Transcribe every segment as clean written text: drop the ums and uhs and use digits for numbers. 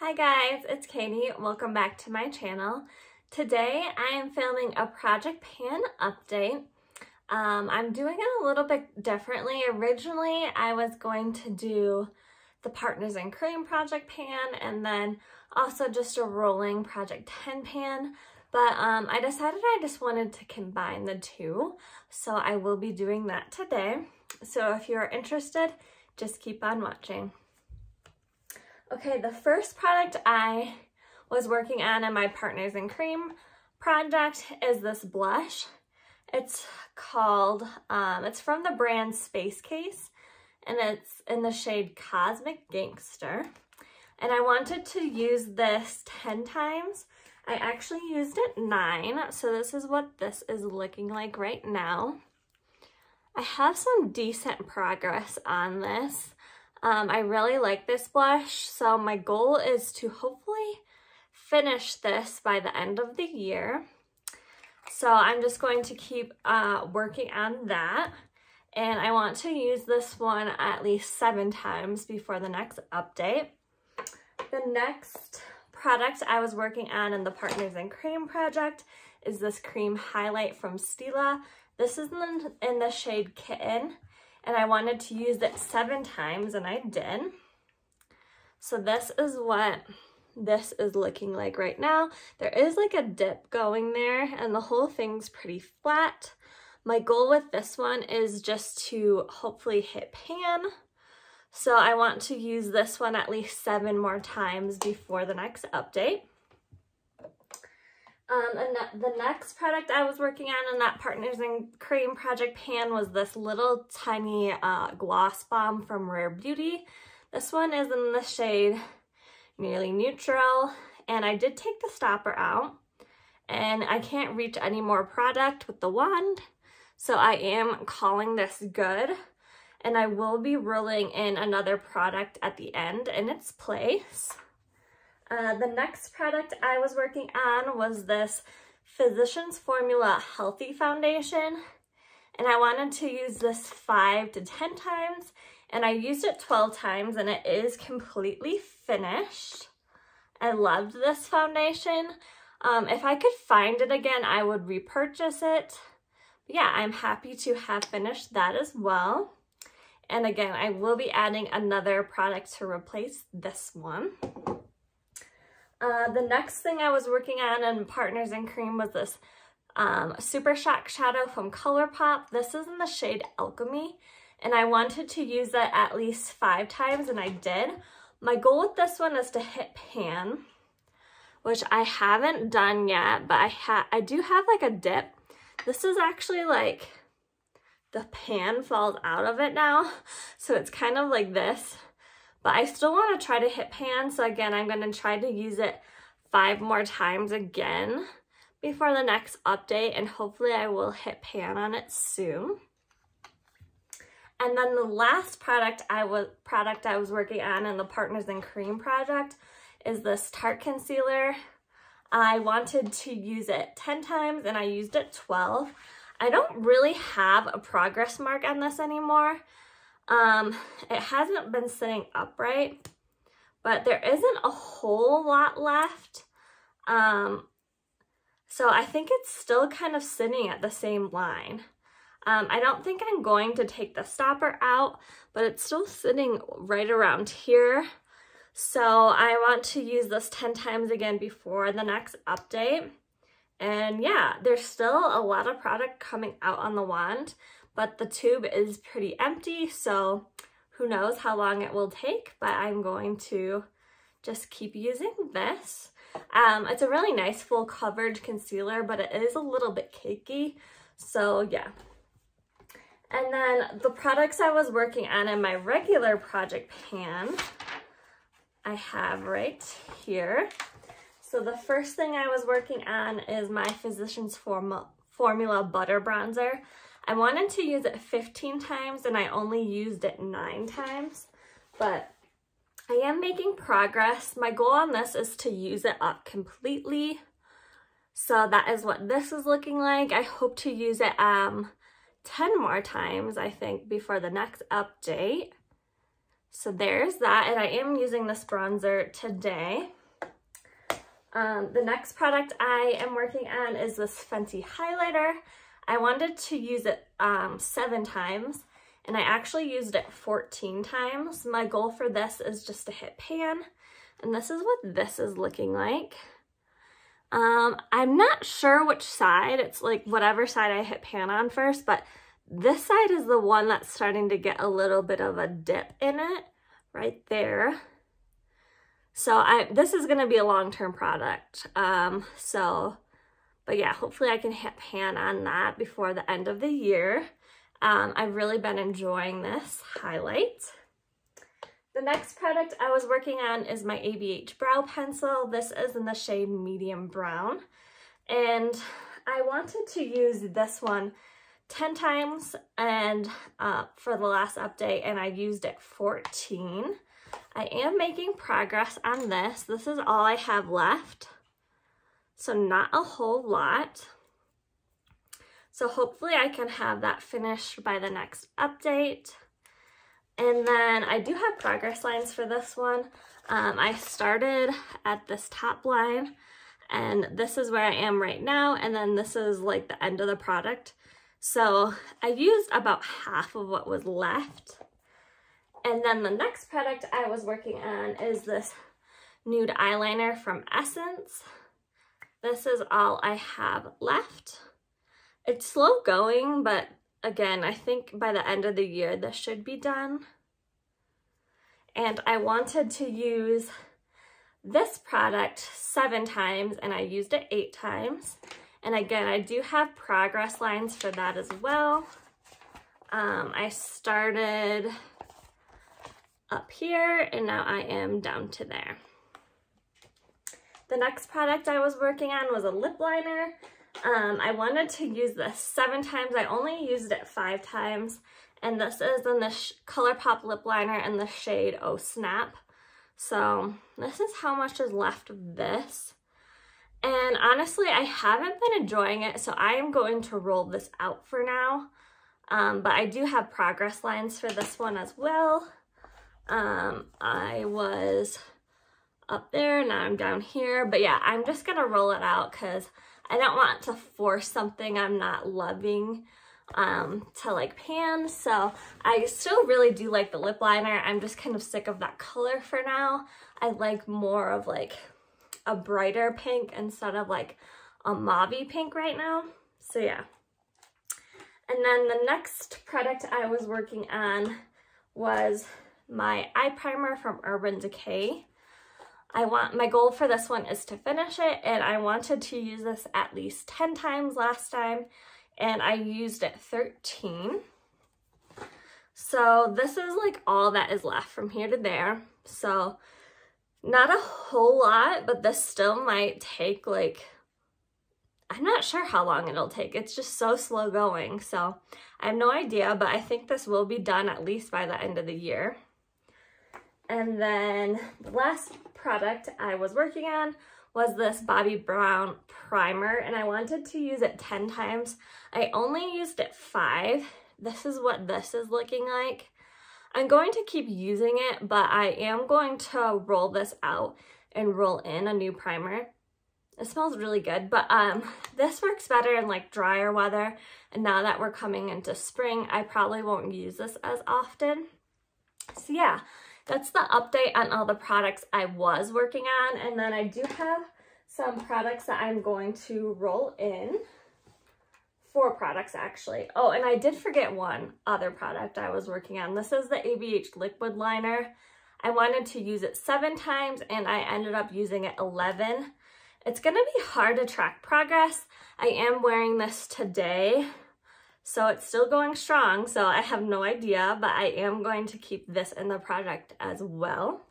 Hi guys, it's Katie. Welcome back to my channel. Today I am filming a Project Pan update. I'm doing it a little bit differently. Originally I was going to do the Partners in Cream Project Pan and then also just a rolling Project 10 pan, but I decided I just wanted to combine the two, so I will be doing that today. So if you're interested, just keep on watching. Okay, the first product I was working on in my Partners in Cream project is this blush. It's called, it's from the brand Space Case, and it's in the shade Cosmic Gangster. And I wanted to use this 10 times. I actually used it 9, so this is what this is looking like right now. I have some decent progress on this. I really like this blush, so my goal is to hopefully finish this by the end of the year. So I'm just going to keep working on that, and I want to use this one at least 7 times before the next update. The next product I was working on in the Partners in Cream project is this cream highlight from Stila. This is in the shade Kitten. And I wanted to use it 7 times, and I did. So this is what this is looking like right now. There is like a dip going there, and the whole thing's pretty flat. My goal with this one is just to hopefully hit pan. So I want to use this one at least 7 more times before the next update. And the next product I was working on in that Partners in Cream Project Pan was this little tiny gloss bomb from Rare Beauty. This one is in the shade Nearly Neutral, and I did take the stopper out, and I can't reach any more product with the wand, so I am calling this good, and I will be rolling in another product at the end in its place. The next product I was working on was this Physicians Formula Healthy Foundation, and I wanted to use this 5 to 10 times, and I used it 12 times, and it is completely finished. I loved this foundation. If I could find it again, I would repurchase it. But yeah, I'm happy to have finished that as well. And again, I will be adding another product to replace this one. The next thing I was working on in Partners in Cream was this Super Shock Shadow from ColourPop. This is in the shade Alchemy, and I wanted to use it at least 5 times, and I did. My goal with this one is to hit pan, which I haven't done yet, but I do have like a dip. This is actually like the pan falls out of it now, so it's kind of like this. But I still want to try to hit pan, so again, I'm going to try to use it 5 more times again before the next update, and hopefully I will hit pan on it soon. And then the last product I was working on in the Partners in Cream project is this Tarte concealer. I wanted to use it 10 times, and I used it 12. I don't really have a progress mark on this anymore. It hasn't been sitting upright, but there isn't a whole lot left. So I think it's still kind of sitting at the same line. I don't think I'm going to take the stopper out, but it's still sitting right around here. So I want to use this 10 times again before the next update. And yeah, there's still a lot of product coming out on the wand, but the tube is pretty empty, so who knows how long it will take, but I'm going to just keep using this. It's a really nice full coverage concealer, but it is a little bit cakey, so yeah. And then the products I was working on in my regular Project Pan, I have right here. So the first thing I was working on is my Physicians Formula Butter Bronzer. I wanted to use it 15 times, and I only used it 9 times, but I am making progress. My goal on this is to use it up completely. So that is what this is looking like. I hope to use it 10 more times, I think, before the next update. So there's that, and I am using this bronzer today. The next product I am working on is this Fenty highlighter. I wanted to use it 7 times, and I actually used it 14 times. My goal for this is just to hit pan, and this is what this is looking like. I'm not sure which side, it's like whatever side I hit pan on first, but this side is the one that's starting to get a little bit of a dip in it, right there. So this is gonna be a long-term product. But yeah, hopefully I can hit pan on that before the end of the year. I've really been enjoying this highlight. The next product I was working on is my ABH brow pencil. This is in the shade medium brown. And I wanted to use this one 10 times and for the last update, and I used it 14. I am making progress on this. This is all I have left, so not a whole lot. So hopefully I can have that finished by the next update. And then I do have progress lines for this one. I started at this top line, and this is where I am right now, and then this is like the end of the product. So I used about half of what was left. And then the next product I was working on is this nude eyeliner from Essence. This is all I have left. It's slow going, but again, I think by the end of the year, this should be done. And I wanted to use this product 7 times, and I used it 8 times. And again, I do have progress lines for that as well. I started up here, and now I am down to there. The next product I was working on was a lip liner. I wanted to use this 7 times. I only used it 5 times. And this is in the ColourPop lip liner in the shade Oh Snap. So this is how much is left of this. And honestly, I haven't been enjoying it, so I am going to roll this out for now. But I do have progress lines for this one as well. I was up there, now I'm down here. But yeah, I'm just gonna roll it out because I don't want to force something I'm not loving to like pan. So I still really do like the lip liner. I'm just kind of sick of that color for now. I like more of like a brighter pink instead of like a mauve-y pink right now. So yeah. And then the next product I was working on was my eye primer from Urban Decay. My goal for this one is to finish it, and I wanted to use this at least 10 times last time, and I used it 13. So this is like all that is left from here to there. So not a whole lot, but this still might take like, I'm not sure how long it'll take. It's just so slow going. So I have no idea, but I think this will be done at least by the end of the year. And then the last product I was working on was this Bobbi Brown primer, and I wanted to use it 10 times. I only used it 5. This is what this is looking like. I'm going to keep using it, but I am going to roll this out and roll in a new primer. It smells really good, but this works better in like drier weather, and now that we're coming into spring, I probably won't use this as often. So yeah, that's the update on all the products I was working on, and then I do have some products that I'm going to roll in. 4 products actually. Oh, and I did forget one other product I was working on. This is the ABH liquid liner. I wanted to use it 7 times, and I ended up using it 11. It's gonna be hard to track progress. I am wearing this today, so it's still going strong, so I have no idea, but I am going to keep this in the project as well.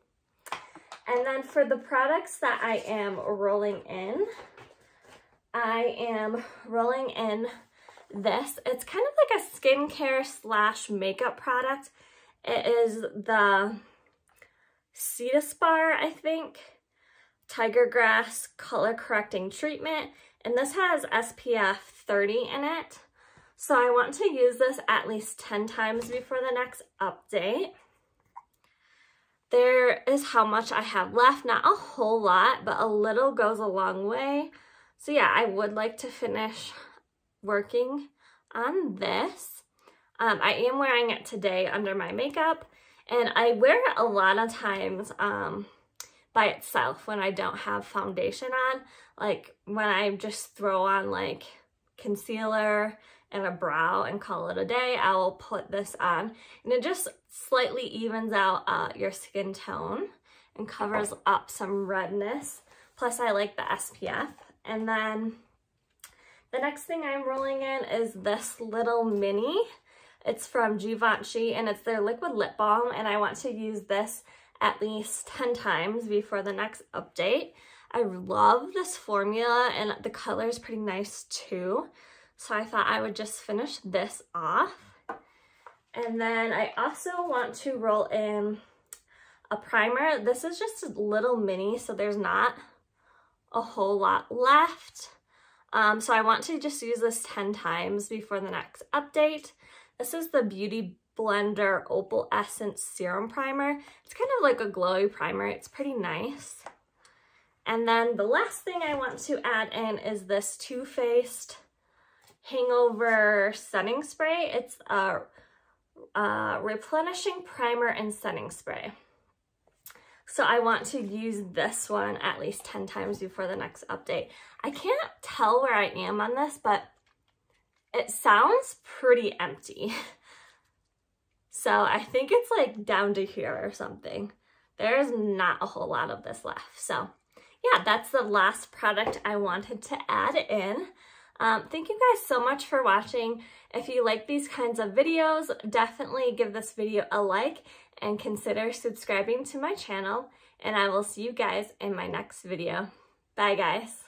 And then for the products that I am rolling in, I am rolling in this. It's kind of like a skincare slash makeup product. It is the Cetaspar, I think, Tiger Grass Color Correcting Treatment, and this has SPF 30 in it. So I want to use this at least 10 times before the next update. there is how much I have left. Not a whole lot, but a little goes a long way. So yeah, I would like to finish working on this. I am wearing it today under my makeup, and I wear it a lot of times by itself when I don't have foundation on. Like when I just throw on like concealer and a brow and call it a day, I will put this on, and it just slightly evens out your skin tone and covers up some redness. Plus I like the SPF. And then the next thing I'm rolling in is this little mini. It's from Givenchy, and it's their liquid lip balm, and I want to use this at least 10 times before the next update. I love this formula, and the color is pretty nice too. So I thought I would just finish this off. And then I also want to roll in a primer. This is just a little mini, so there's not a whole lot left. So I want to just use this 10 times before the next update. This is the Beauty Blender Opal Essence Serum Primer. It's kind of like a glowy primer. It's pretty nice. And then the last thing I want to add in is this Too Faced Hangover Setting Spray. It's a replenishing primer and setting spray. So I want to use this one at least 10 times before the next update. I can't tell where I am on this, but it sounds pretty empty. So I think it's like down to here or something. There's not a whole lot of this left. So yeah, that's the last product I wanted to add in. Thank you guys so much for watching. If you like these kinds of videos, definitely give this video a like and consider subscribing to my channel, and I will see you guys in my next video. Bye guys.